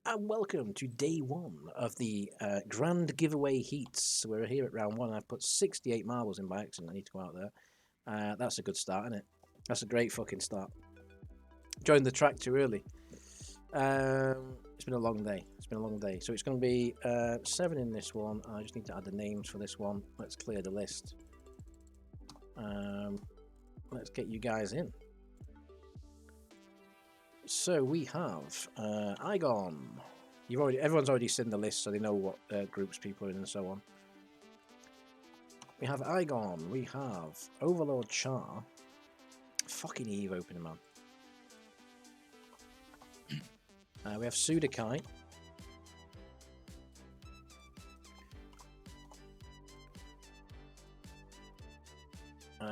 and welcome to day one of the grand giveaway heats. We're here at round one. I've put 68 marbles in by accident. I need to go out there. That's a good start, isn't it? That's a great fucking start. Joined the track too early. It's been a long day. So it's going to be 7 in this one. I just need to add the names for this one. Let's clear the list. Let's get you guys in. So we have Igon. Everyone's already seen the list, so they know what groups people are in and so on. We have Igon. We have Overlord Char. Fucking Eve opening, man. We have Sudakai.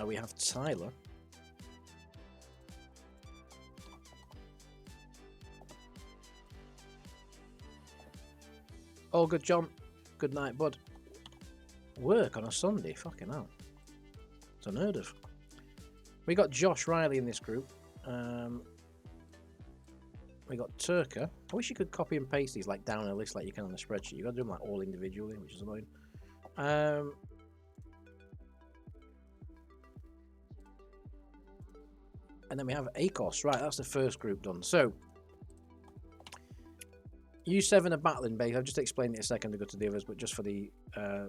We have Tyler. Oh, good, John. Good night, bud. Work on a Sunday? Fucking hell. It's unheard of. We got Josh Riley in this group. We got Turka. I wish you could copy and paste these like down a list like you can on the spreadsheet. You got to do them like all individually, which is annoying. And then we have ACOS. Right, that's the first group done. So, you 7 are battling base. I've just explained it a second ago to the others, but just for the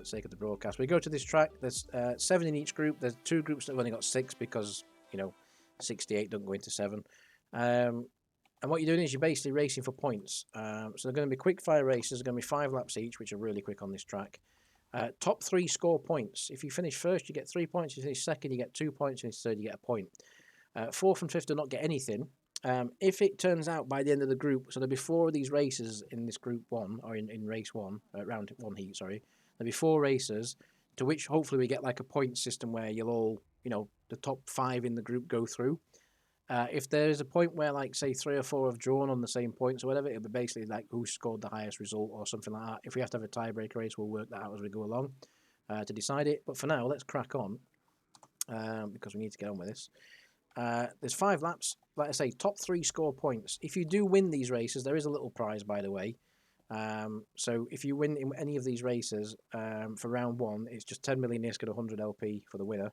sake of the broadcast. We go to this track. There's 7 in each group. There's 2 groups that have only got 6 because, 68 don't go into 7. And what you're doing is you're basically racing for points. So they're going to be quick fire races. They're going to be 5 laps each, which are really quick on this track. Top 3 score points. If you finish first, you get 3 points. If you finish second, you get 2 points. If you finish third, you get a point. 4th and 5th do not get anything. If it turns out by the end of the group, so there'll be 4 of these races in this group 1, or in race 1, round 1 heat, sorry. There'll be 4 races, to which hopefully we get like a point system where you'll all, the top 5 in the group go through. If there's a point where, like, say, 3 or 4 have drawn on the same points or whatever, it'll be basically like who scored the highest result or something like that. If we have to have a tiebreaker race, we'll work that out as we go along to decide it. But for now, let's crack on because we need to get on with this. There's 5 laps. Like I say, top 3 score points. If you do win these races, there is a little prize, by the way. So if you win in any of these races for round 1, it's just 10 million ISK and 100 LP for the winner.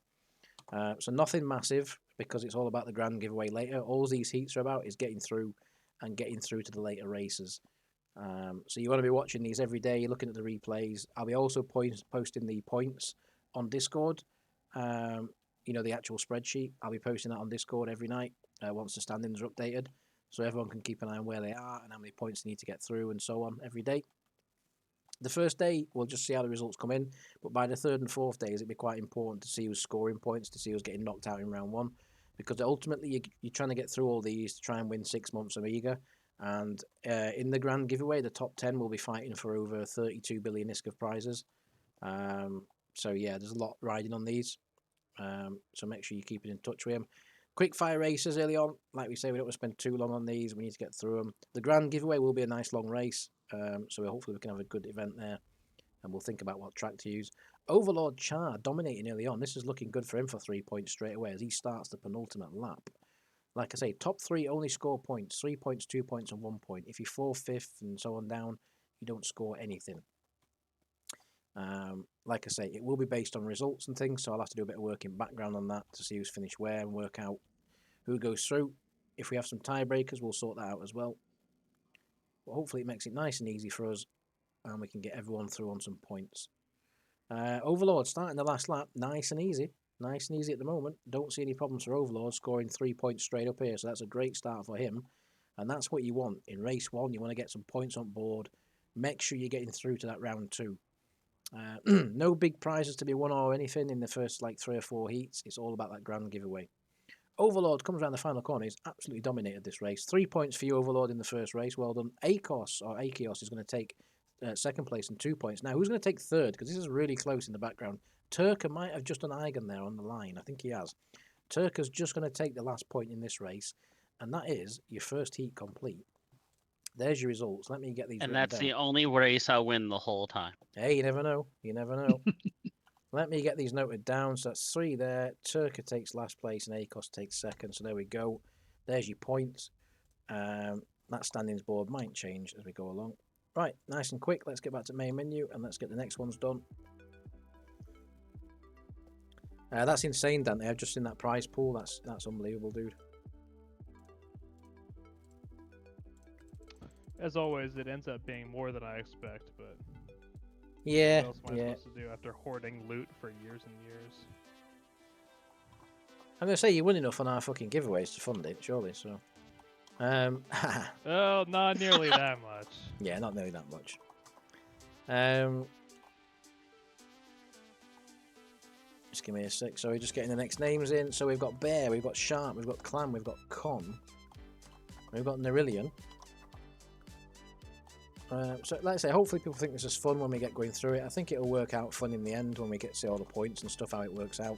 So nothing massive because it's all about the grand giveaway later. All these heats are about is getting through and getting through to the later races. So you want to be watching these every day, looking at the replays. I'll be also posting the points on Discord. The actual spreadsheet. I'll be posting that on Discord every night once the standings are updated, so everyone can keep an eye on where they are and how many points they need to get through and so on every day. The first day, we'll just see how the results come in, but by the 3rd and 4th days, it'd be quite important to see who's scoring points, to see who's getting knocked out in round 1, because ultimately you're trying to get through all these to try and win 6 months Amiga, and in the grand giveaway, the top 10 will be fighting for over 32 billion ISK of prizes. So yeah, there's a lot riding on these. So make sure you keep in touch with them. Quick fire races early on. Like we say, we don't want to spend too long on these. We need to get through them. The grand giveaway will be a nice long race. So hopefully we can have a good event there. And we'll think about what track to use. Overlord Char dominating early on. This is looking good for him for 3 points straight away as he starts the penultimate lap. Like I say, top 3 only score points. 3 points, 2 points and 1 point. If you 4th, 5th and so on down, you don't score anything. Like I say, it will be based on results and things, so I'll have to do a bit of work in background on that to see who's finished where and work out who goes through. If we have some tiebreakers, we'll sort that out as well. But hopefully it makes it nice and easy for us and we can get everyone through on some points. Overlord starting the last lap, nice and easy. Nice and easy at the moment. Don't see any problems for Overlord scoring 3 points straight up here, so that's a great start for him. And that's what you want. In race 1, you want to get some points on board. Make sure you're getting through to that round 2. No big prizes to be won or anything in the first 3 or 4 heats. It's all about that grand giveaway. Overlord comes around the final corner. He's absolutely dominated this race. 3 points for you, Overlord, in the first race. Well done. Akios is going to take 2nd place and 2 points. Now, who's going to take 3rd? Because this is really close in the background. Turka might have just done Eigen there on the line. I think he has. Turka's just going to take the last point in this race. And that is your first heat complete. There's your results. Let me get these And written that's down. the only race I'll win the whole time. Hey, you never know. You never know. Let me get these noted down. So that's 3 there. Turka takes last place and Akos takes 2nd. So there we go. There's your points. Let that standings board might change as we go along. Right, nice and quick. Let's get back to main menu and let's get the next ones done. That's insane, Dante. I've just seen that prize pool. That's unbelievable, dude. As always, it ends up being more than I expect, but Yeah, what else am I yeah. supposed to do after hoarding loot for years and years? I'm gonna say you win enough on our fucking giveaways to fund it, surely. So, Oh, not nearly that much. yeah, not nearly that much. Just give me a sec. So we're just getting the next names in. So we've got Bear, we've got Sharp, we've got Clam, we've got Con, we've got Nerillion. So like I say, hopefully people think this is fun when we get going through it. I think it'll work out fun in the end when we get to see all the points and stuff, how it works out.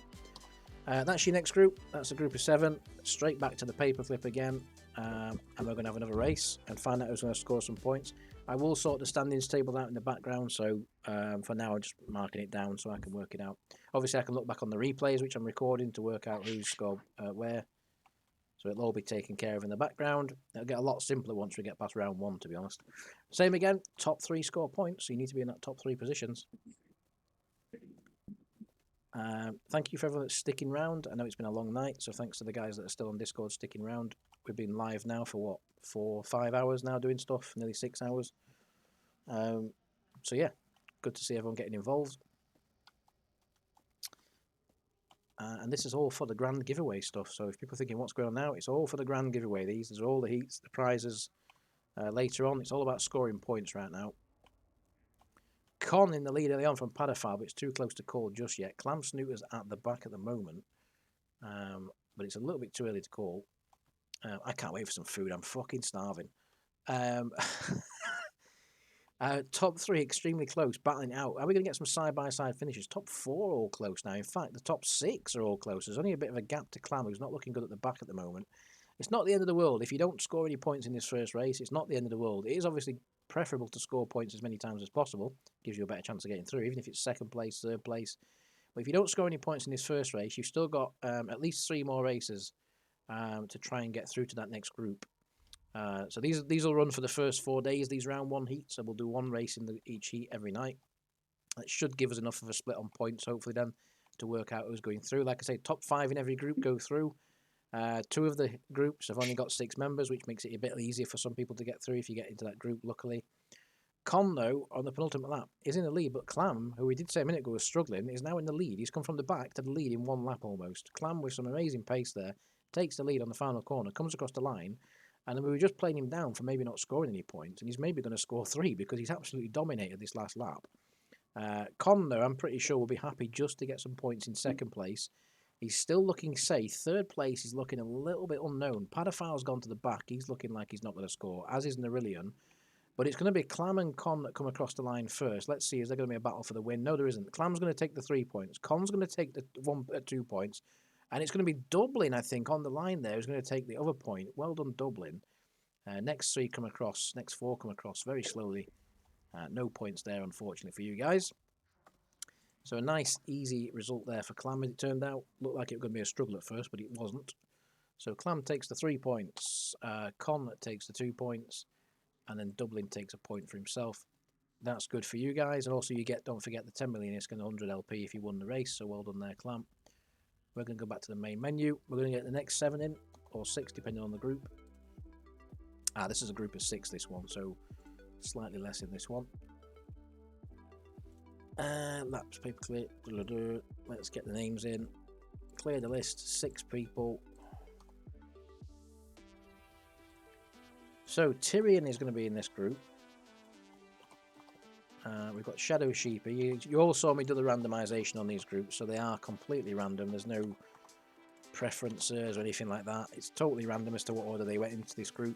That's your next group. That's a group of 7. Straight back to the paperclip again. And we're going to have another race and find out who's going to score some points. I will sort the standings table out in the background, so for now I'm just marking it down so I can work it out. Obviously I can look back on the replays which I'm recording to work out who's scored where. So it'll all be taken care of in the background. It'll get a lot simpler once we get past round 1, to be honest. Same again, top 3 score points, so you need to be in that top 3 positions. Thank you for everyone that's sticking around. I know it's been a long night, so thanks to the guys that are still on Discord sticking around. We've been live now for what, 4 or 5 hours now doing stuff, nearly 6 hours. So yeah, good to see everyone getting involved. And this is all for the grand giveaway stuff. So if people are thinking what's going on now, it's all for the grand giveaway. These are all the heats, the prizes later on. It's all about scoring points right now. Con in the lead early on from Padafar, but it's too close to call just yet. Clam Snooter's at the back at the moment, but it's a little bit too early to call. I can't wait for some food. I'm fucking starving. Top 3 extremely close, battling out. Are we going to get some side-by-side finishes? Top 4 all close now. In fact, the top 6 are all close. There's only a bit of a gap to Clam, who's not looking good at the back at the moment. It's not the end of the world. If you don't score any points in this first race, it's not the end of the world. It is obviously preferable to score points as many times as possible. Gives you a better chance of getting through, even if it's 2nd place, 3rd place. But if you don't score any points in this first race, you've still got at least 3 more races to try and get through to that next group. So these will run for the first 4 days, these round 1 heats. So we'll do 1 race in each heat every night. That should give us enough of a split on points, hopefully, then, to work out who's going through. Like I say, top 5 in every group go through. 2 of the groups have only got 6 members, which makes it a bit easier for some people to get through if you get into that group, luckily. Con, though, on the penultimate lap, is in the lead, but Clam, who we did say a minute ago was struggling, is now in the lead. He's come from the back to the lead in 1 lap almost. Clam, with some amazing pace there, takes the lead on the final corner, comes across the line, and we were just playing him down for maybe not scoring any points, and he's maybe going to score 3 because he's absolutely dominated this last lap. Con, though, I'm pretty sure will be happy just to get some points in 2nd place. He's still looking safe. 3rd place is looking a little bit unknown. Padafar's gone to the back. He's looking like he's not going to score, as is Nerillion. But it's going to be Clam and Con that come across the line first. Let's see, is there going to be a battle for the win? No, there isn't. Clam's going to take the 3 points. Con's going to take the 2 points. And it's going to be Dublin, I think, on the line there, who's going to take the other point. Well done, Dublin. Next 3 come across. Next 4 come across very slowly. No points there, unfortunately, for you guys. So a nice, easy result there for Clam, as it turned out. Looked like it was going to be a struggle at first, but it wasn't. So Clam takes the 3 points. Con takes the 2 points. And then Dublin takes a point for himself. That's good for you guys. And also you get, don't forget, the 10 million is going to 100 LP if you won the race. So well done there, Clam. We're going to go back to the main menu. We're going to get the next 7 in, or 6, depending on the group. This is a group of 6, this one, so slightly less in this one. Laps, paperclip. Let's get the names in. Clear the list. 6 people. So Tyrion is going to be in this group. We've got Shadow Sheepy. You all saw me do the randomisation on these groups, so they are completely random. There's no preferences or anything like that. It's totally random as to what order they went into this group.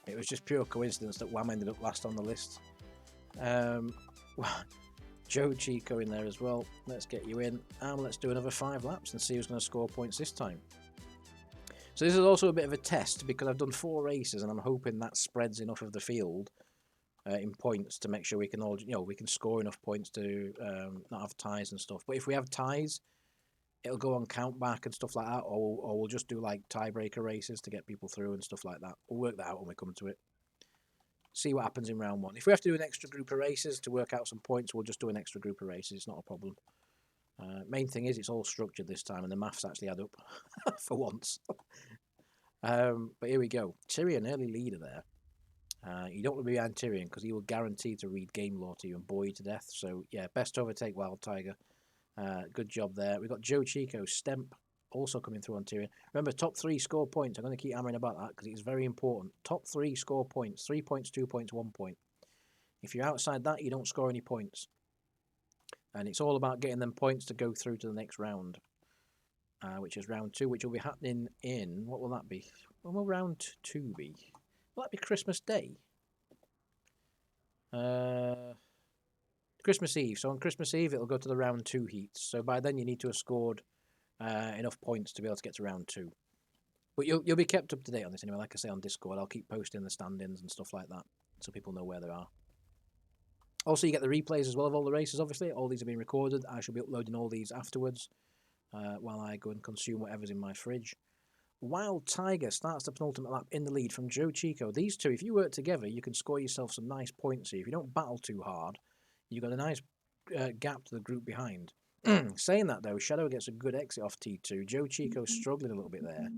It was just pure coincidence that Wham ended up last on the list. Joe Chico in there as well. Let's get you in. And let's do another 5 laps and see who's going to score points this time. So this is also a bit of a test because I've done 4 races and I'm hoping that spreads enough of the field in points to make sure we can all, we can score enough points to not have ties and stuff. But if we have ties, it'll go on count back and stuff like that, or we'll just do like tiebreaker races to get people through and stuff like that. We'll work that out when we come to it. see what happens in round 1. If we have to do an extra group of races to work out some points, we'll just do an extra group of races. It's not a problem. Main thing is it's all structured this time, and the maths actually add up for once. But here we go. Tyrion, early leader there. You don't want to be behind Tyrion because he will guarantee to read game law to you and bore you to death. So, yeah, best to overtake Wild Tiger. Good job there. We've got Joe Chico, Stemp, also coming through on Tyrion. Remember, top 3 score points. I'm going to keep hammering about that because it's very important. Top 3 score points. 3 points, 2 points, 1 point. If you're outside that, you don't score any points. And it's all about getting them points to go through to the next round, which is round 2, which will be happening in... What will that be? When will round 2 be? Will that be Christmas Day? Christmas Eve. So on Christmas Eve, it'll go to the round 2 heats. So by then, you need to have scored enough points to be able to get to round 2. But you'll be kept up to date on this anyway. Like I say on Discord, I'll keep posting the stand-ins and stuff like that, so people know where they are. Also, you get the replays as well of all the races, obviously. All these are being recorded. I shall be uploading all these afterwards while I go and consume whatever's in my fridge. Wild Tiger starts the penultimate lap in the lead from Joe Chico. These two, if you work together, you can score yourself some nice points here. If you don't battle too hard, you've got a nice gap to the group behind. Saying that, though, Shadow gets a good exit off T2. Joe Chico's struggling a little bit there.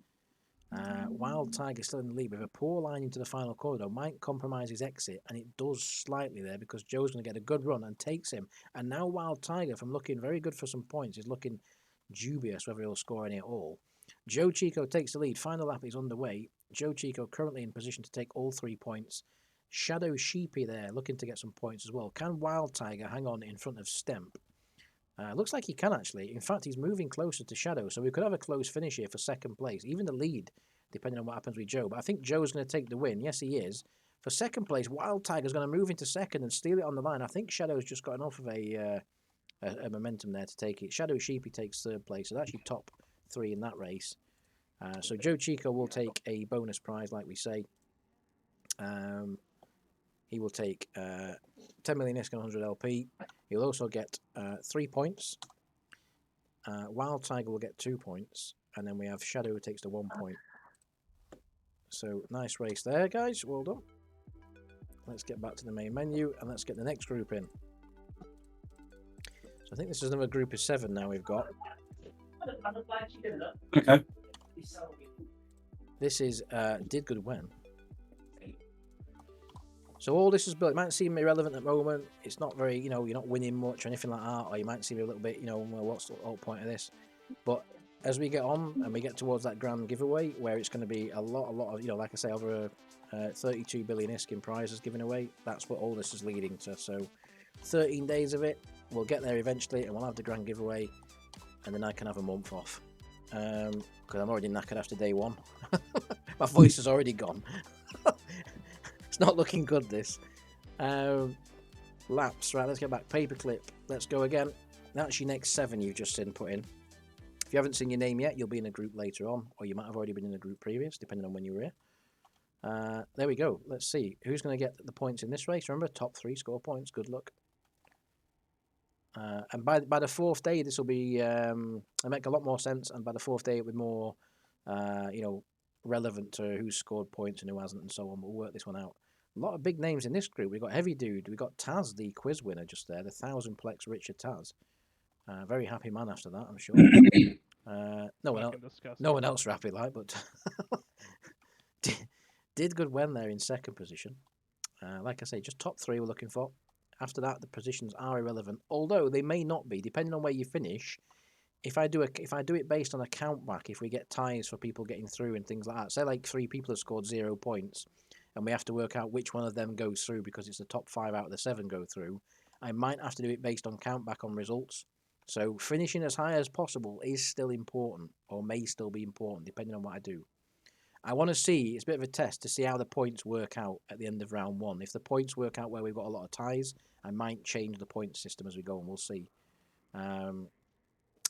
Wild Tiger still in the lead with a poor line into the final corridor. Might compromise his exit, and it does slightly there because Joe's going to get a good run and takes him. And now Wild Tiger, from looking very good for some points, is looking dubious whether he'll score any at all. Joe Chico takes the lead. Final lap is underway. Joe Chico currently in position to take all 3 points. Shadow Sheepy there looking to get some points as well. Can Wild Tiger hang on in front of Stemp? Looks like he can actually. In fact, he's moving closer to Shadow, so we could have a close finish here for second place. Even the lead, depending on what happens with Joe. But I think Joe's going to take the win. Yes, he is. For second place, Wild Tiger's going to move into second and steal it on the line. I think Shadow's just got enough of a momentum there to take it. Shadow Sheepy takes third place, so that's actually top 3 in that race. So Joe Chico will take a bonus prize, like we say. He will take 10 million ISK and 100 LP. He'll also get 3 points. Wild Tiger will get 2 points. And then we have Shadow who takes the 1 point. So nice race there, guys. Well done. Let's get back to the main menu and let's get the next group in. So I think this is another group of 7 now we've got. Okay. This is Did Good When. So all this is built. It might seem irrelevant at the moment. It's not very, you're not winning much or anything like that. Or you might seem a little bit, well, what's the whole point of this? But as we get on and we get towards that grand giveaway, where it's going to be a lot of, like I say, over 32 billion ISK in prizes given away, that's what all this is leading to. So 13 days of it, we'll get there eventually and we'll have the grand giveaway. And then I can have a month off. Because I'm already knackered after day 1. My voice is already gone. It's not looking good, this. Laps, right, let's get back. Paperclip, let's go again. That's your next 7 you've just put in. If you haven't seen your name yet, you'll be in a group later on. Or you might have already been in a group previous, depending on when you were here. There we go. Let's see. Who's going to get the points in this race? Remember, top 3 score points. Good luck. And by the 4th day, this will be it'll make a lot more sense. And by the 4th day, it'll be more, relevant to who's scored points and who hasn't, and so on. We'll work this one out. A lot of big names in this group. We've got Heavy Dude. We've got Taz, the quiz winner, just there. The 1000-plex Richard Taz. Very happy man after that, I'm sure. No one else happy like, but did good when they're in second position. Like I say, just top 3 we're looking for. After that, the positions are irrelevant, although they may not be, depending on where you finish. If I do it based on a count back, if we get ties for people getting through and things like that, say like 3 people have scored 0 points, and we have to work out which one of them goes through because it's the top 5 out of the 7 go through, I might have to do it based on count back on results. So finishing as high as possible is still important, or may still be important, depending on what I do. I want to see, it's a bit of a test to see how the points work out at the end of round 1. If the points work out where we've got a lot of ties, I might change the point system as we go, and we'll see.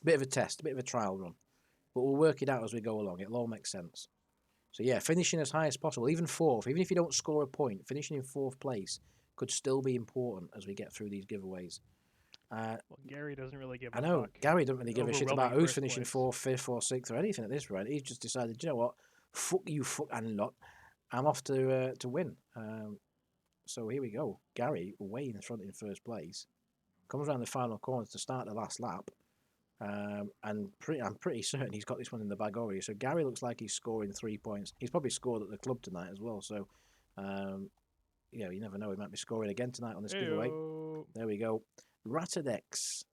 Bit of a test, a bit of a trial run. But we'll work it out as we go along. It'll all make sense. So yeah, finishing as high as possible, even 4th, even if you don't score a point, finishing in 4th place could still be important as we get through these giveaways. Well, Gary doesn't really give a I know, fuck. Gary doesn't really give a shit about Overwhelming who's first finishing place. 4th, 5th or 6th or anything at this rate. He's just decided, you know what, fuck you, fuck and lot. I'm off to win. So here we go. Gary, way in front in first place, comes around the final corner to start the last lap. And I'm pretty certain he's got this one in the bag already. So Gary looks like he's scoring 3 points. He's probably scored at the club tonight as well. So, you know, you never know. He might be scoring again tonight on this giveaway. There we go. Ratadex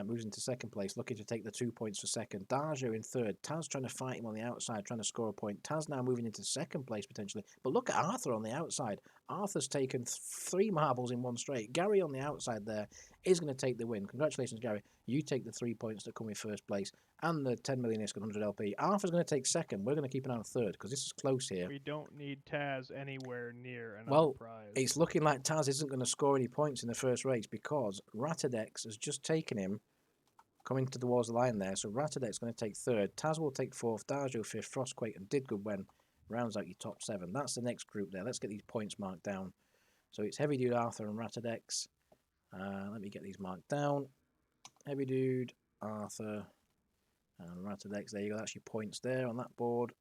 moves into second place, looking to take the 2 points for second. Darjo in third. Taz trying to fight him on the outside, trying to score a point. Taz now moving into second place potentially. But look at Arthur on the outside. Arthur's taken 3 marbles in one straight. Gary on the outside there is going to take the win. Congratulations, Gary. You take the 3 points that come in first place and the 10 million ISK 100 LP. Arthur's going to take second. We're going to keep an eye on third because this is close here. We don't need Taz anywhere near another prize. It's looking like Taz isn't going to score any points in the first race because Ratadex has just taken him, coming towards the line there. So Ratadex is going to take third. Taz will take fourth. Darjo fifth. Frostquake and Did Good When rounds out your top 7. That's the next group there. Let's get these points marked down. So it's Heavy Dude, Arthur and Ratadex. Let me get these marked down. Heavy Dude, Arthur and Ratadex. There you go. That's your points there on that board.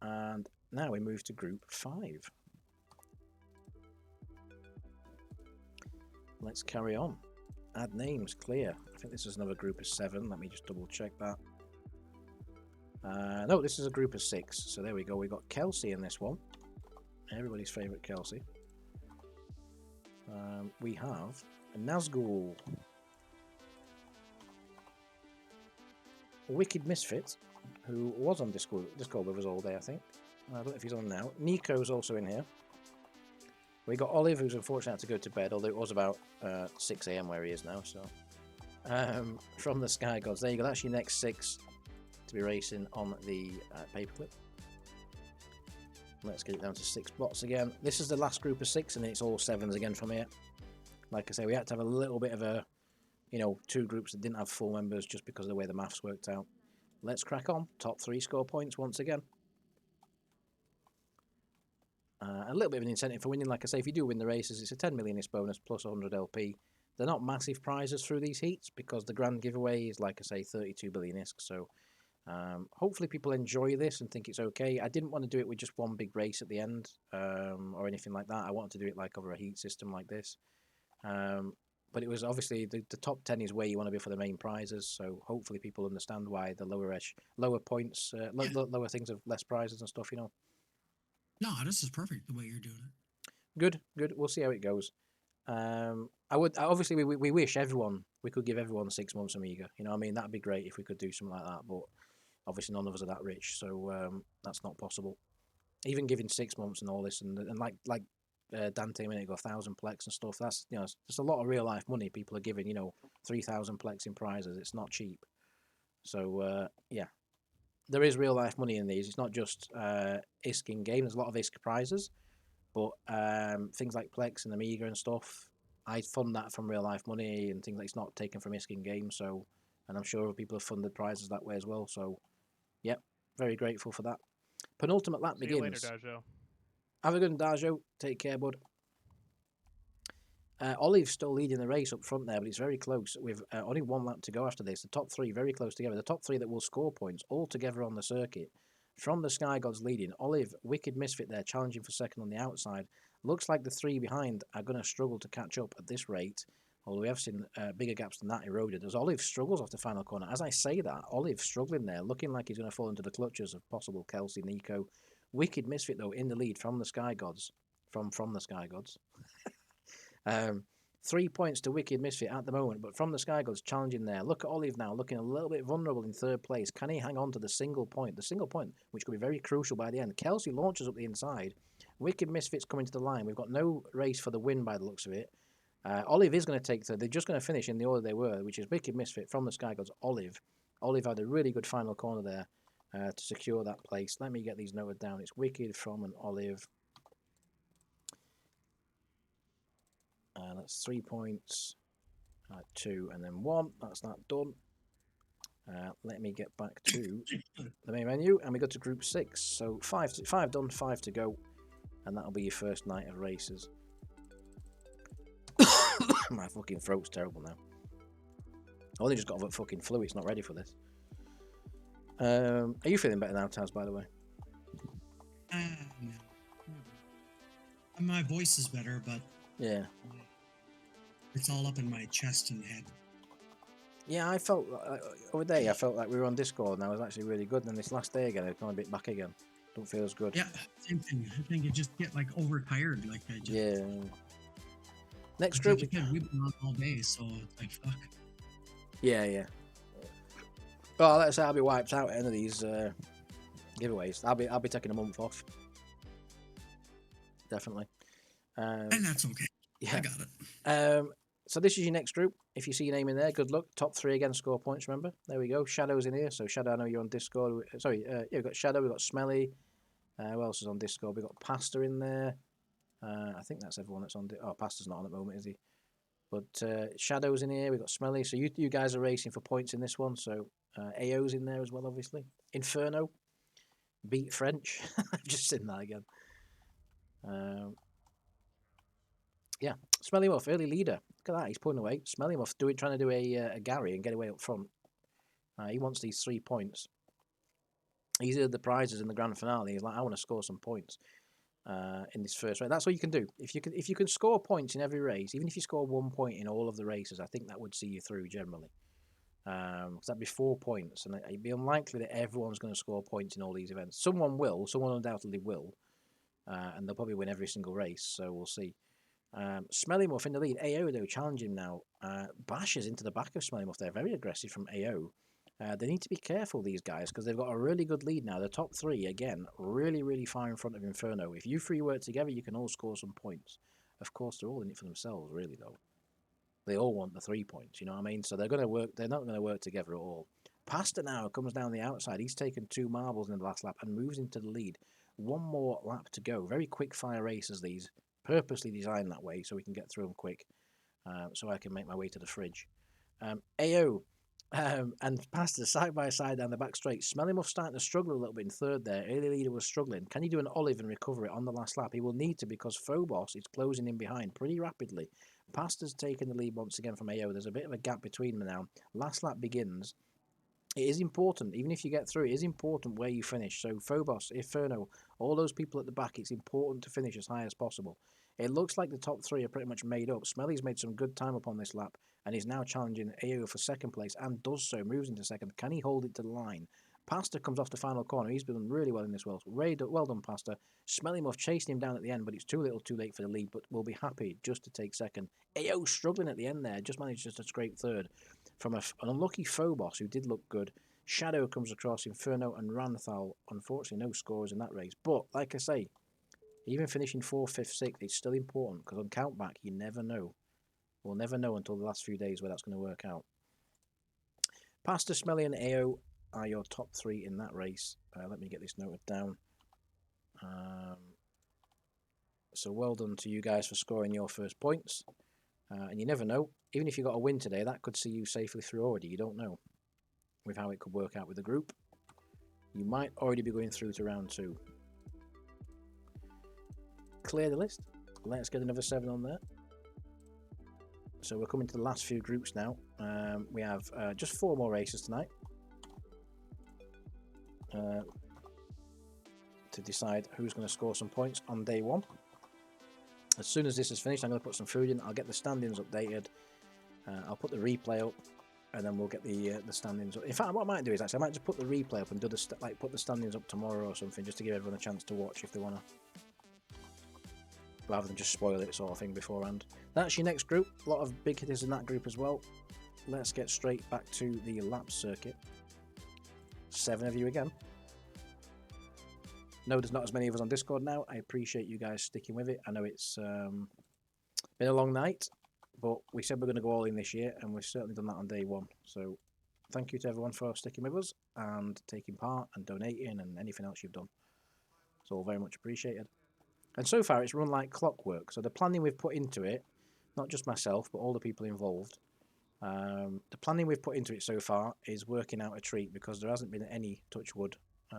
And now we move to group 5. Let's carry on. Add names, clear. I think this is another group of 7. Let me just double check that. No, this is a group of 6. So there we go. We've got Kelsey in this one. Everybody's favourite Kelsey. We have a Nazgul. Wicked Misfit, who was on Discord with us all day, I think. I don't know if he's on now. Nico's also in here. We got Olive, who's unfortunately had to go to bed, although it was about 6 AM where he is now. So, from the Sky Gods, there you go. That's your next 6 to be racing on the paperclip. Let's get it down to 6 spots again. This is the last group of 6, and it's all 7s again from here. Like I say, we had to have a little bit of a, 2 groups that didn't have full members just because of the way the maths worked out. Let's crack on. Top 3 score points once again. A little bit of an incentive for winning. Like I say, if you do win the races, it's a 10 million ISK bonus plus 100 LP. They're not massive prizes through these heats because the grand giveaway is, like I say, 32 billion ISK. So hopefully people enjoy this and think it's okay. I didn't want to do it with just one big race at the end or anything like that. I wanted to do it like over a heat system like this. But it was obviously the top 10 is where you want to be for the main prizes. So hopefully people understand why the lower points, lower things have less prizes and stuff, No, this is perfect the way you're doing it. Good. We'll see how it goes. Obviously we wish we could give everyone 6 months Amiga. That'd be great if we could do something like that. But obviously none of us are that rich, so that's not possible. Even giving 6 months and all this, and like Dante a minute ago, 1,000 plex and stuff. That's there's a lot of real life money people are giving. 3,000 plex in prizes. It's not cheap. So yeah. There is real life money in these. It's not just ISK in game. There's a lot of ISK prizes, but things like Plex and Amiga and stuff, I fund that from real life money and things like it's not taken from ISK in game. So, and I'm sure other people have funded prizes that way as well. So, yep, very grateful for that. Penultimate lap begins. See you later, Dajo. Have a good one, Dajo. Take care, bud. Olive's still leading the race up front there, but it's very close. With only 1 lap to go after this. The top 3 very close together. The top 3 that will score points all together on the circuit. From the Sky Gods leading. Olive, Wicked Misfit there, challenging for second on the outside. Looks like the 3 behind are going to struggle to catch up at this rate. Although we have seen bigger gaps than that eroded. As Olive struggles off the final corner. As I say that, Olive struggling there, looking like he's going to fall into the clutches of possible Kelsey, Nico. Wicked Misfit, though, in the lead from the Sky Gods. From the Sky Gods. 3 points to Wicked Misfit at the moment, but from the Sky Gods challenging there. Look at Olive now, looking a little bit vulnerable in third place. Can he hang on to the single point? The single point, which could be very crucial by the end. Kelsey launches up the inside. Wicked Misfit's coming to the line. We've got no race for the win by the looks of it. Olive is going to take third. They're just going to finish in the order they were, which is Wicked Misfit from the Sky Gods, Olive. Olive had a really good final corner there to secure that place. Let me get these noted down. It's Wicked from an Olive. That's 3 points, 2 and then 1. That's that done. Let me get back to the main menu and we go to group 6. So 5 done, 5 to go, and that'll be your first night of races. My fucking throat's terrible now. I only just got a fucking flu. It's not ready for this. Are you feeling better now, Taz? By the way. No. My voice is better, but Yeah. it's all up in my chest and head. Yeah, I felt over there. I felt like we were on Discord, and I was actually really good. And then this last day again, I've gone a bit back again. Don't feel as good. Yeah, same thing. I think you just get like overtired. Like I just, Yeah. Next it's group. like you said, we've been on all day, so it's like fuck. Yeah. Well, let's say I'll be wiped out at any of these giveaways. I'll be taking a month off. Definitely. And that's okay. Yeah. I got it. So this is your next group. If you see your name in there, good luck. Top 3 again, score points. Remember, there we go. Shadow's in here. So Shadow, I know you're on Discord. Sorry, yeah, we've got Shadow. We've got Smelly. Who else is on Discord? We've got Pasta in there. I think that's everyone that's on. Oh, Pasta's not on at the moment, is he? But Shadow's in here. We've got Smelly. So you guys are racing for points in this one. So AO's in there as well, obviously. Inferno. Beat French. I've just seen that again. Yeah, Smelly Muff, early leader. Look at that, he's pulling away. Smelly Muff trying to do a Gary and get away up front. He wants these 3 points. He's heard the prizes in the grand finale. He's like, I want to score some points in this first race. That's all you can do. If you can score points in every race, even if you score 1 point in all of the races, I think that would see you through generally. Because that'd be 4 points, and it'd be unlikely that everyone's going to score points in all these events. Someone will, someone undoubtedly will, and they'll probably win every single race. So we'll see. Smelly Muff in the lead. AO though challenging now. Bashes into the back of Smelly Muff. They're very aggressive from AO. They need to be careful, these guys, because they've got a really good lead now. The top 3 again, really far in front of Inferno. If you 3 work together, you can all score some points. Of course, they're all in it for themselves, really though. They all want the 3 points. You know what I mean? So they're going to work. They're not going to work together at all. Pasta now comes down the outside. He's taken 2 marbles in the last lap and moves into the lead. 1 more lap to go. Very quick fire races these. Purposely designed that way so we can get through them quick, so I can make my way to the fridge. AO and Pasta side by side down the back straight. Smelly Muff starting to struggle a little bit in third there. Early leader was struggling. Can he do an olive and recover it on the last lap? He will need to, because Phobos is closing in behind pretty rapidly. Pasta's taking the lead once again from AO. There's a bit of a gap between them now. Last lap begins. It is important, even if you get through, it is important where you finish. So Phobos, Inferno, all those people at the back, it's important to finish as high as possible. It looks like the top 3 are pretty much made up. Smelly's made some good time up on this lap, and is now challenging AO for second place, and does so, moves into second. Can he hold it to the line? Pasta comes off the final corner. He's been really well in this world. Well done, Pasta. Smelly Muff chasing him down at the end, but it's too little too late for the lead, but will be happy just to take second. AO struggling at the end there, just managed to scrape third from an unlucky Phobos, who did look good. Shadow comes across, Inferno and Ranthal. Unfortunately, no scores in that race. But, like I say, even finishing 4th, 5th, 6th, it's still important, because on countback, you never know. We'll never know until the last few days where that's going to work out. Pasta, Smelly and AO are your top 3 in that race. Let me get this noted down. So well done to you guys for scoring your first points. And you never know, even if you got a win today, that could see you safely through already. You don't know with how it could work out with the group. You might already be going through to round 2. Clear the list. Let's get another 7 on there. So we're coming to the last few groups now. We have just 4 more races tonight to decide who's going to score some points on day 1. As soon as this is finished, I'm going to put some food in. I'll get the standings updated. I'll put the replay up, and then we'll get the standings up. In fact, what I might do is actually I might just put the replay up and do put the standings up tomorrow or something, just to give everyone a chance to watch if they want to, rather than just spoil it sort of thing beforehand. That's your next group. A lot of big hitters in that group as well. Let's get straight back to the lap circuit. 7 of you again. No, there's not as many of us on Discord now. I appreciate you guys sticking with it. I know it's been a long night, but we said we're going to go all in this year, and we've certainly done that on day 1. So thank you to everyone for sticking with us and taking part and donating and anything else you've done. It's all very much appreciated. And so far, it's run like clockwork. So the planning we've put into it, not just myself, but all the people involved, the planning we've put into it so far is working out a treat, because there hasn't been any, touch wood,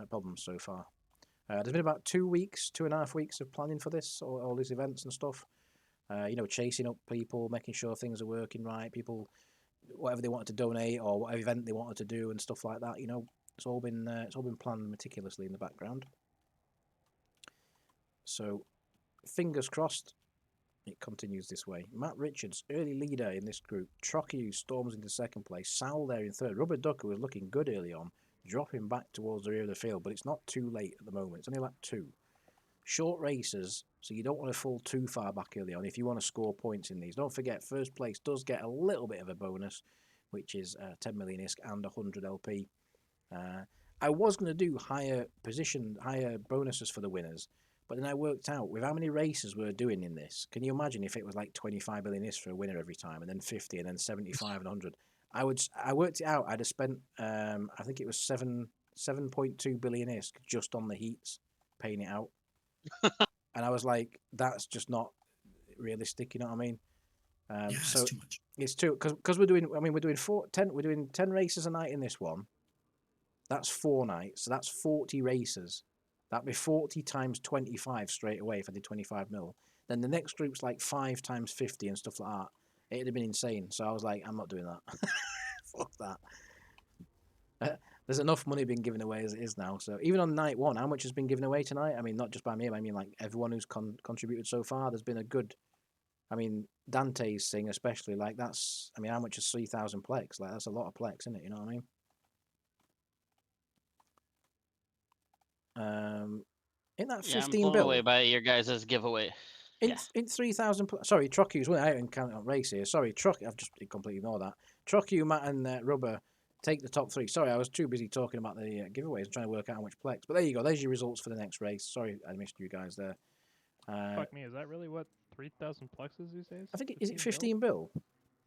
problems so far. There's been about 2.5 weeks of planning for this, all these events and stuff. You know, chasing up people, making sure things are working right, people, whatever they wanted to donate or whatever event they wanted to do and stuff like that. You know, it's all been planned meticulously in the background. So fingers crossed, it continues this way. Matt Richards, early leader in this group. Trocky storms into second place. Sal there in third. Rubber Ducker was looking good early on, dropping back towards the rear of the field, but it's not too late at the moment. It's only lap 2. Short races, so you don't want to fall too far back early on if you want to score points in these. Don't forget, first place does get a little bit of a bonus, which is 10 million ISK and 100 LP. I was going to do higher bonuses for the winners, but then I worked out with how many races we're doing in this. Can you imagine if it was like 25 million ISK for a winner every time, and then 50, and then 75 and 100? I worked it out. I'd have spent, I think it was 7.2 billion ISK just on the heats, paying it out. And I was like, that's just not realistic, you know what I mean? Yeah, so it's too much. it's too, because we're doing 10 races a night in this one. That's 4 nights, so that's 40 races. That'd be 40 times 25 straight away if I did 25 mil. Then the next group's like 5 times 50 and stuff like that. It'd have been insane. So I was like, I'm not doing that. Fuck that. There's enough money being given away as it is now. So even on night 1, how much has been given away tonight? I mean, not just by me, but I mean like everyone who's contributed so far. There's been a good, I mean, Dante's thing especially, like that's, I mean, how much is 3,000 plex? Like that's a lot of plex, isn't it? You know what I mean? In that 15 I'm blown bill, away by your guys' giveaway. in 3,000. Sorry, Trocky's winning. I haven't counted on race here. Sorry, Trocky. I've just completely ignored that. Trocky, Matt, and Rubber take the top 3. Sorry, I was too busy talking about the giveaways and trying to work out how much plex. But there you go. There's your results for the next race. Sorry, I missed you guys there. Fuck me, is that really what 3,000 plexes these days? I think is it 15 bill?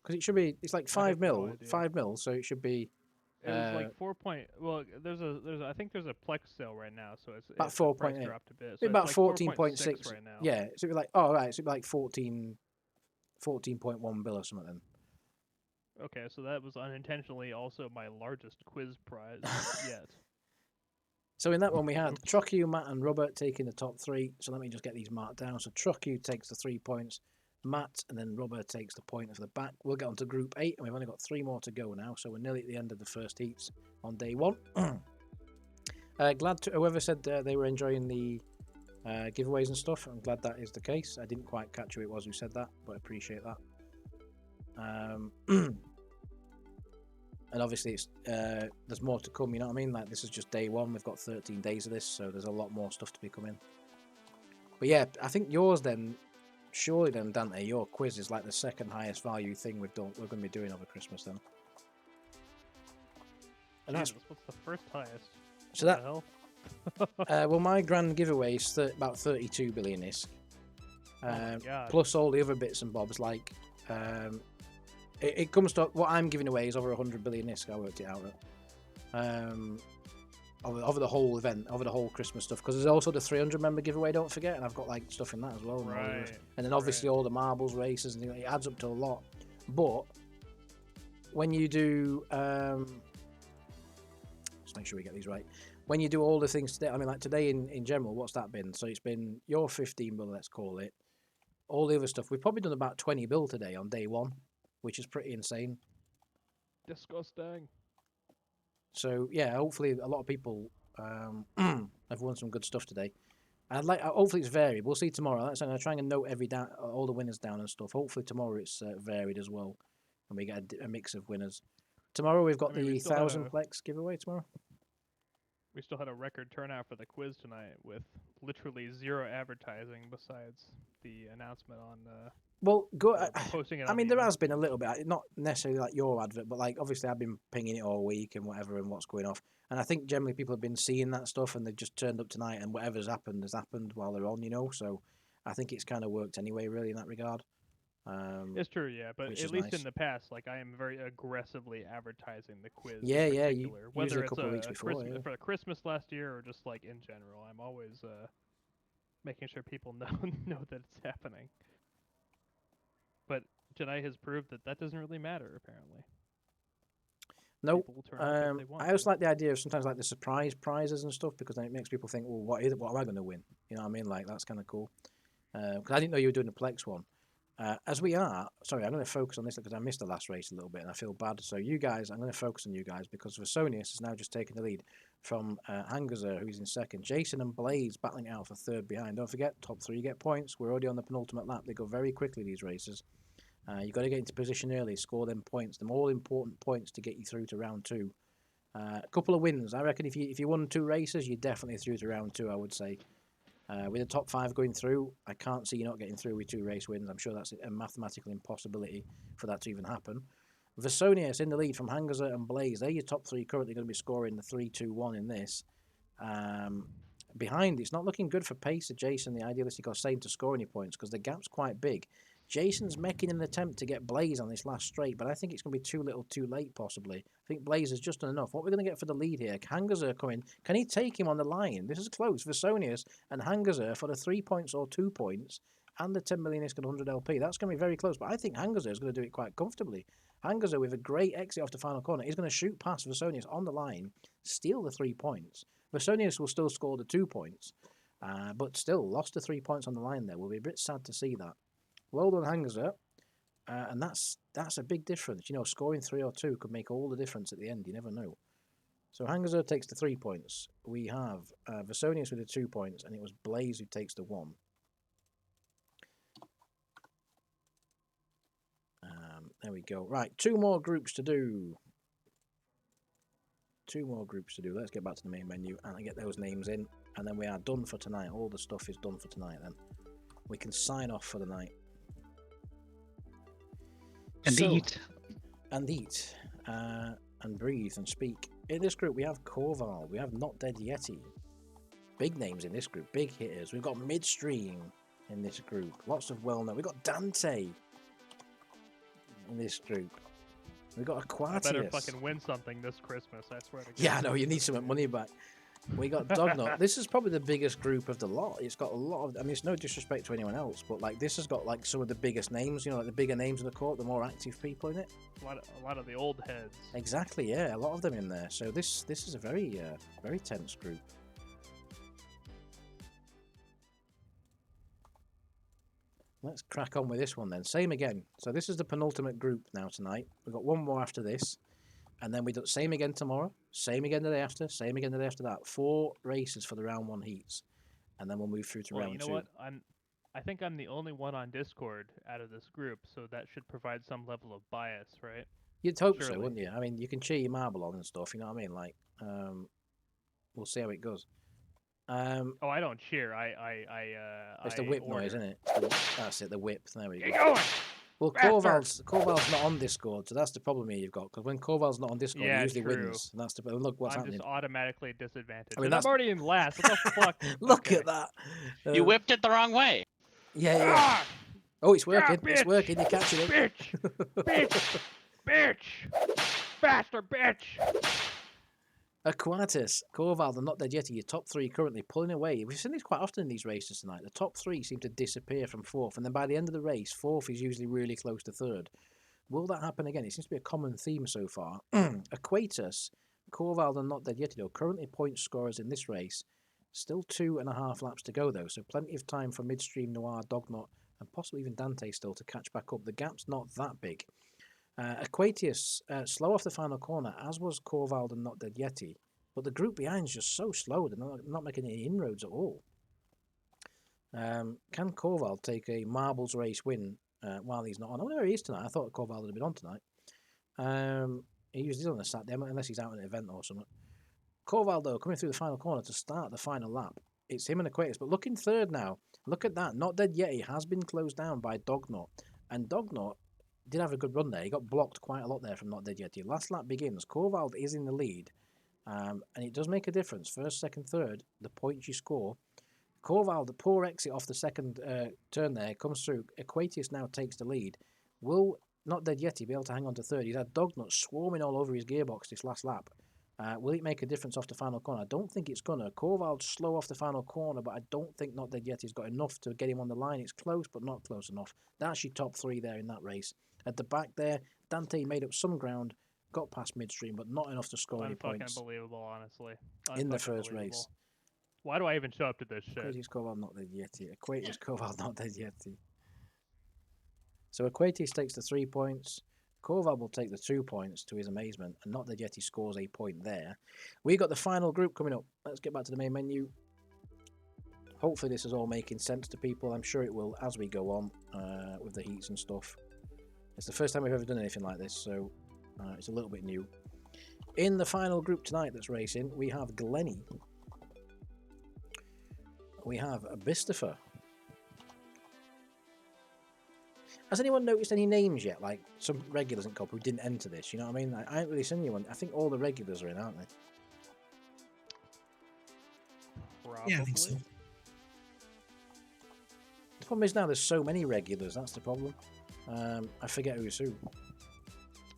Because it should be. It's like 5 mil. No idea. 5 mil. So it should be. It was like 4 point. Well, I think there's a plex sale right now, so it's about the price 4.8. dropped a bit. So It'd be about it's 14.6 right now. Yeah, so it'd be like, oh right, so it'd be like 14.1 bill or something then. Okay, so that was unintentionally also my largest quiz prize yet. So in that one we had Trocky, Matt, and Robert taking the top 3. So let me just get these marked down. So Trocky takes the 3 points, Matt, and then Robert takes the point for the back. We'll get on to Group 8, and we've only got 3 more to go now. So we're nearly at the end of the first heats on day 1. Glad to whoever said they were enjoying the giveaways and stuff. I'm glad that is the case. I didn't quite catch who it was who said that, but I appreciate that. And obviously it's there's more to come, you know what I mean? Like this is just day 1. We've got 13 days of this, so there's a lot more stuff to be coming. But yeah, I think yours then, surely then, Dante, your quiz is like the second highest value thing we're going to be doing over Christmas then. And Jesus, what's the first highest? So what that the hell? well, my grand giveaway is about 32 billion ISK. God. Plus all the other bits and bobs like it comes to what I'm giving away is over 100 billion ISK. I worked it out at. Over the whole event, over the whole Christmas stuff, because there's also the 300 member giveaway, don't forget, and I've got like stuff in that as well. Right. And then obviously all the marbles races, and it adds up to a lot. But when you do, let's make sure we get these right. When you do all the things today, I mean, like today in general, what's that been? So it's been your 15 bill, let's call it. All the other stuff, we've probably done about 20 bill today on day 1, which is pretty insane. Disgusting. So yeah, hopefully a lot of people have won some good stuff today. I'd like hopefully it's varied. We'll see tomorrow. That's I'm going to try and note all the winners down and stuff. Hopefully tomorrow it's varied as well, and we get a mix of winners. Tomorrow we've got the 1,000 plex giveaway tomorrow. We still had a record turnout for the quiz tonight with literally 0 advertising besides the announcement on. Well, go. Posting it. I mean, there has been a little bit, not necessarily like your advert, but like obviously I've been pinging it all week and whatever and what's going off. And I think generally people have been seeing that stuff and they've just turned up tonight and whatever's happened has happened while they're on, you know. So I think it's kind of worked anyway, really, in that regard. It's true, yeah, but at least nice. in the past, like I am very aggressively advertising the quiz. Yeah, in yeah, whether a couple of weeks before, for Christmas last year or just like in general, I'm always making sure people know that it's happening. But tonight has proved that doesn't really matter, apparently. Nope. I also like the idea of sometimes like the surprise prizes and stuff because then it makes people think, well, what am I going to win? You know what I mean? Like that's kind of cool. Because I didn't know you were doing a Plex one. As we are, sorry, I'm going to focus on this because I missed the last race a little bit and I feel bad. So you guys, I'm going to focus on you guys because Versonius has now just taken the lead from Hangazer, who's in second. Jason and Blaze battling out for third behind. Don't forget, top 3 get points. We're already on the penultimate lap. They go very quickly, these races. You've got to get into position early, score them points, them all important points to get you through to round 2. A couple of wins. I reckon if you won 2 races, you're definitely through to round 2, I would say. With the top 5 going through, I can't see you not getting through with 2 race wins. I'm sure that's a mathematical impossibility for that to even happen. Versonius in the lead from Hangazer and Blaze. They're your top 3 currently going to be scoring the 3-2-1 in this. Behind, it's not looking good for Pacer, Jason, the idealistic or Saint to score any points because the gap's quite big. Jason's making an attempt to get Blaze on this last straight, but I think it's going to be too little too late, possibly. I think Blaze has just done enough. What we're going to get for the lead here, Hangazer coming. Can he take him on the line? This is close. Versonius and Hangazer for the 3 points or 2 points and the 10 million ISK and 100 LP. That's going to be very close, but I think Hangazer is going to do it quite comfortably. Hangazer, with a great exit off the final corner, is going to shoot past Versonius on the line, steal the 3 points. Versonius will still score the 2 points, but still lost the 3 points on the line there. We'll be a bit sad to see that. Well done, Hangazer. And that's a big difference. You know, scoring 3 or 2 could make all the difference at the end. You never know. So Hangazer takes the 3 points. We have Versonius with the 2 points, and it was Blaze who takes the 1. There we go. Right, 2 more groups to do. 2 more groups to do. Let's get back to the main menu and get those names in. And then we are done for tonight. All the stuff is done for tonight then. We can sign off for the night. And So, eat. And eat. And breathe and speak. In this group we have Korval. We have Not Dead Yeti. Big names in this group. Big hitters. We've got Midstream in this group. Lots of well-known. We've got Dante in this group. We've got Aquatius. I better fucking win something this Christmas, I swear to God. Yeah, I know, you need some money back. We got Dognut. This is probably the biggest group of the lot. It's got a lot of... I mean, it's no disrespect to anyone else, but like this has got like some of the biggest names, you know, like the bigger names of the court, the more active people in it. A lot of the old heads. Exactly, yeah, a lot of them in there. So this is a very tense group. Let's crack on with this one then. Same again. So this is the penultimate group now tonight. We've got one more after this. And then we do same again tomorrow, same again the day after, same again the day after that. 4 races for the round 1 heats. And then we'll move through to round 2. You know what? I think I'm the only one on Discord out of this group, so that should provide some level of bias, right? You'd hope Surely. so, wouldn't you? I mean, you can cheer your marble on and stuff, you know what I mean? Like, we'll see how it goes. Oh, I don't cheer. It's the whip noise, isn't it? That's it, the whip. There we go. Get going! Well, Korval's not on Discord, so that's the problem here you've got. Because when Korval's not on Discord, Yeah, he usually true. wins. And that's the look what's I'm happening. just automatically disadvantaged. I mean, And that's- I'm already in last. What the fuck? Look Okay. at that. You whipped it the wrong way. Yeah. Ah! Oh, it's working. Yeah, It's bitch! working. You're catching it. Bitch! Bitch! Faster, bitch! Aquatis, Korval, the Not Dead Yeti, your top 3 currently pulling away. We've seen this quite often in these races tonight. The top 3 seem to disappear from 4th, and then by the end of the race, 4th is usually really close to 3rd. Will that happen again? It seems to be a common theme so far. Aquatis, Korval, the Not Dead Yeti, though, currently point scorers in this race. Still 2.5 laps to go, though, so plenty of time for Midstream, Noir, Dognut, and possibly even Dante still to catch back up. The gap's not that big. Aquatius, slow off the final corner, as was Korval and Not Dead Yeti. But the group behind is just so slow, they're not making any inroads at all. Can Korval take a marbles race win while he's not on? I wonder where he is tonight. I thought Korval would have been on tonight. He usually is on a Saturday, unless he's out at an event or something. Korval, though, coming through the final corner to start the final lap. It's him and Aquatius, but looking 3rd now. Look at that. Not Dead Yeti has been closed down by Dognut. And Dognut did have a good run there. He got blocked quite a lot there from Not Dead Yeti. Last lap begins. Korval is in the lead. And it does make a difference. 1st, 2nd, 3rd, the points you score. Korval, the poor exit off the 2nd turn there, comes through. Aquatius now takes the lead. Will Not Dead Yeti be able to hang on to 3rd? He's had Dognut swarming all over his gearbox this last lap. Will it make a difference off the final corner? I don't think it's gonna. Korval's slow off the final corner, but I don't think Not Dead Yeti's got enough to get him on the line. It's close, but not close enough. That's your top 3 there in that race. At the back there, Dante made up some ground, got past Midstream, but not enough to score any points. Unbelievable, honestly. In the first race. Why do I even show up to this shit? Aquatius, Korval, Not Dead Yeti. Aquatius, Korval, Not Dead Yeti. So Aquatis takes the 3 points. Corval will take the 2 points to his amazement, and not that yet he scores a point there. We got the final group coming up. Let's get back to the main menu. Hopefully this is all making sense to people. I'm sure it will as we go on with the heats and stuff. It's the first time we've ever done anything like this, so it's a little bit new. In the final group tonight that's racing, we have Glenny. We have Bistifer. Has anyone noticed any names yet? Like some regulars in COP who didn't enter this, you know what I mean? I haven't really seen anyone. I think all the regulars are in, aren't they? Probably. Yeah, I think so. The problem is now there's so many regulars, that's the problem. I forget who's who.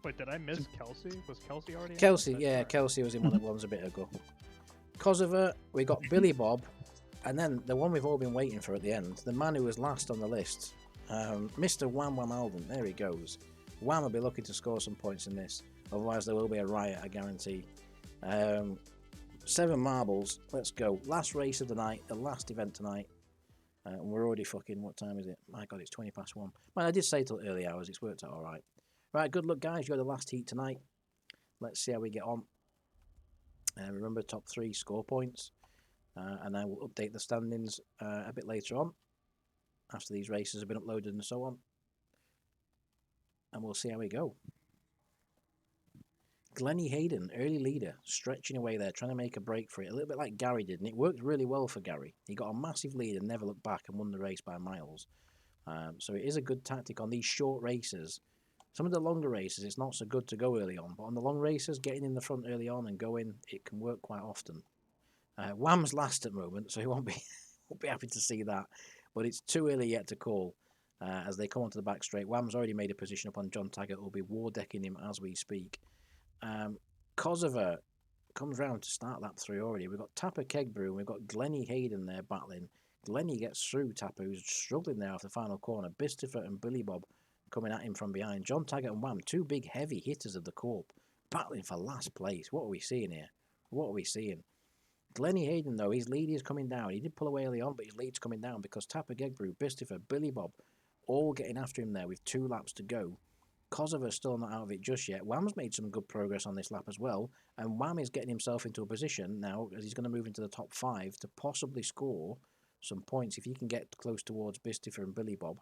Wait, did I miss Kelsey? Was Kelsey already in? Kelsey, That's yeah, right. Kelsey was in one of the ones a bit ago. Kosovo, we got Billy Bob, and then the one we've all been waiting for at the end, the man who was last on the list, Mr. Wham Wham Alden. There he goes. Wham will be looking to score some points in this, otherwise there will be a riot, I guarantee. 7 marbles, let's go. Last race of the night, the last event tonight. And we're already fucking, what time is it? My god, it's 20 past 1. Man, I did say till early hours, it's worked out alright. Right, good luck guys, you're the last heat tonight. Let's see how we get on. Remember top 3 score points. And I will update the standings a bit later on, after these races have been uploaded and so on. And we'll see how we go. Glenny Hayden, early leader, stretching away there, trying to make a break for it, a little bit like Gary did, and it worked really well for Gary. He got a massive lead and never looked back and won the race by miles. So it is a good tactic on these short races. Some of the longer races, it's not so good to go early on, but on the long races, getting in the front early on and going, it can work quite often. Wham's last at the moment, so he won't be happy to see that, but it's too early yet to call. As they come onto the back straight, Wham's already made a position up on John Taggart, who will be war decking him as we speak. Kosovo comes round to start lap 3 already. We've got Tapper Kegbrew and we've got Glenny Hayden there battling. Glenny gets through Tapper, who's struggling there off the final corner. Bistifer and Billy Bob coming at him from behind. John Taggart and Wham, 2 big heavy hitters of the Corp, battling for last place. What are we seeing here? What are we seeing? Glenny Hayden, though, his lead is coming down. He did pull away early on, but his lead's coming down because Tapper Kegbrew, Bistifer, Billy Bob, all getting after him there with 2 laps to go. Kosovo's still not out of it just yet. Wham's made some good progress on this lap as well, and Wham is getting himself into a position now, as he's going to move into the top 5, to possibly score some points if he can get close towards Bistifer and Billy Bob.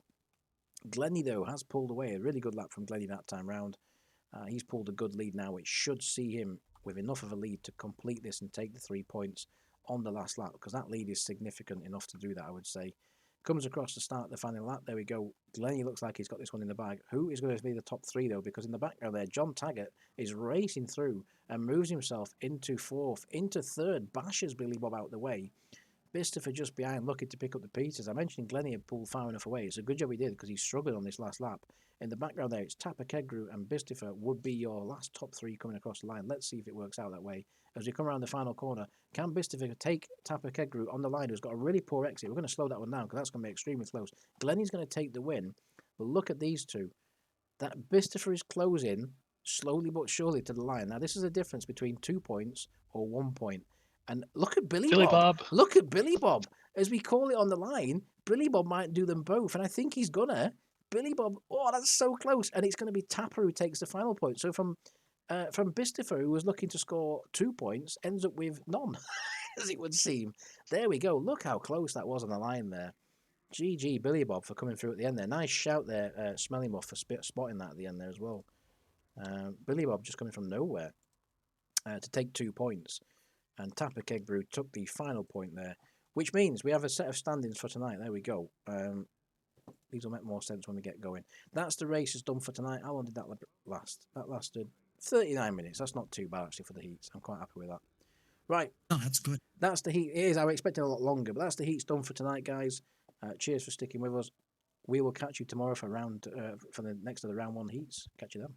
Glenny, though, has pulled away. A really good lap from Glenny that time round. He's pulled a good lead now, which should see him with enough of a lead to complete this and take the 3 points on the last lap, because that lead is significant enough to do that, I would say. Comes across to start the final lap. There we go. Glenny looks like he's got this one in the bag. Who is going to be the top 3, though? Because in the background there, John Taggart is racing through and moves himself into 4th, into 3rd, bashes Billy Bob out the way. Bistifer just behind, looking to pick up the pieces. I mentioned Glenny had pulled far enough away. It's a good job he did, because he's struggling on this last lap. In the background there, it's Tapper Kegbrew and Bistifer would be your last top 3 coming across the line. Let's see if it works out that way. As we come around the final corner, can Bistifer take Tapper Kegbrew on the line, who's got a really poor exit? We're going to slow that one down, because that's going to be extremely close. Glenny's going to take the win, but look at these two. That Bistifer is closing slowly but surely to the line. Now, this is a difference between 2 points or 1 point. And look at Billy Bob. Look at Billy Bob. As we call it on the line, Billy Bob might do them both, and I think he's gonna. Billy Bob, oh, that's so close. And it's going to be Tapper who takes the final point. So from Bistifer, who was looking to score 2 points, ends up with none, as it would seem. There we go. Look how close that was on the line there. GG, Billy Bob, for coming through at the end there. Nice shout there, Smelly Muff, for spotting that at the end there as well. Billy Bob just coming from nowhere to take 2 points. And Tapper Kegbrew took the final point there, which means we have a set of standings for tonight. There we go. These will make more sense when we get going. That's the races done for tonight. How long did that last? That lasted 39 minutes. That's not too bad, actually, for the heats. I'm quite happy with that. Right. No, that's good. That's the heat. It is. I was expecting a lot longer, but that's the heats done for tonight, guys. Cheers for sticking with us. We will catch you tomorrow for the next of the round 1 heats. Catch you then.